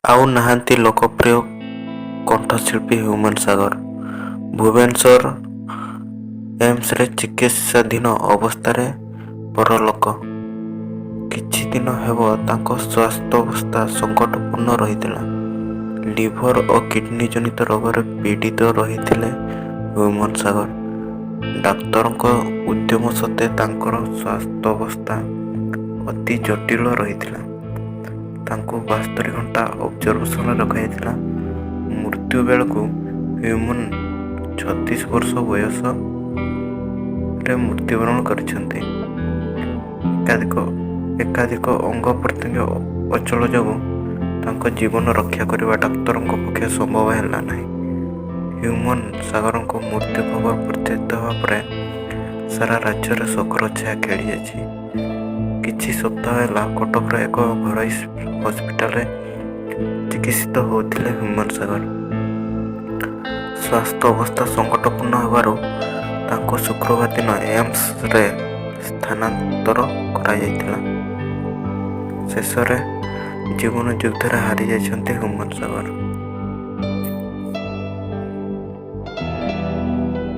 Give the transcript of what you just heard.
ଆଉ ନାହାନ୍ତି ଲୋକପ୍ରିୟ କଣ୍ଠଶିଳ୍ପୀ ହ୍ୟୁମାନ ସାଗର। ଭୁବନେଶ୍ୱର ଏମ୍ସରେ ଚିକିତ୍ସାଧୀନ ଅବସ୍ଥାରେ ପରଲୋକ। କିଛି ଦିନ ହେବ ତାଙ୍କ ସ୍ୱାସ୍ଥ୍ୟାବସ୍ଥା ସଙ୍କଟପୂର୍ଣ୍ଣ ରହିଥିଲା। ଲିଭର ଓ କିଡନୀ ଜନିତ ରୋଗରେ ପୀଡ଼ିତ ରହିଥିଲେ ହ୍ୟୁମାନ ସାଗର। ଡାକ୍ତରଙ୍କ ଉଦ୍ୟମ ସତ୍ତ୍ୱେ ତାଙ୍କର ସ୍ୱାସ୍ଥ୍ୟାବସ୍ଥା ଅତି ଜଟିଳ ରହିଥିଲା। ତାଙ୍କୁ 72 ଘଣ୍ଟା ଅବଜରଭେସନରେ ରଖାଯାଇଥିଲା। ମୃତ୍ୟୁ ବେଳକୁ ହ୍ୟୁମାନ 36 ବର୍ଷ ବୟସରେ ମୃତ୍ୟୁବରଣ କରିଛନ୍ତି। ଏକାଧିକ ଅଙ୍ଗ ପ୍ରତ୍ୟଙ୍ଗ ଅଚଳ ଯୋଗୁଁ ତାଙ୍କ ଜୀବନ ରକ୍ଷା କରିବା ଡାକ୍ତରଙ୍କ ପକ୍ଷେ ସମ୍ଭବ ହେଲା ନାହିଁ। ହ୍ୟୁମାନ ସାଗରଙ୍କ ମୃତ୍ୟୁ ଖବର ପ୍ରଚାରିତ ହେବା ପରେ ସାରା ରାଜ୍ୟରେ ଶୋକର ଛାୟା ଖେଳିଯାଇଛି। କିଛି ସପ୍ତାହ ହେଲା କଟକର ଏକ ଘରୋଇ ହସ୍ପିଟାଲରେ ଚିକିତ୍ସିତ ହେଉଥିଲେ ହ୍ୟୁମାନ ସାଗର। ସ୍ୱାସ୍ଥ୍ୟ ଅବସ୍ଥା ସଙ୍କଟପୂର୍ଣ୍ଣ ହେବାରୁ ତାଙ୍କୁ ଶୁକ୍ରବାର ଦିନ ଏମ୍ସରେ ସ୍ଥାନାନ୍ତର କରାଯାଇଥିଲା। ଶେଷରେ ଜୀବନ ଯୁଦ୍ଧରେ ହାରିଯାଇଛନ୍ତି ହ୍ୟୁମାନ ସାଗର।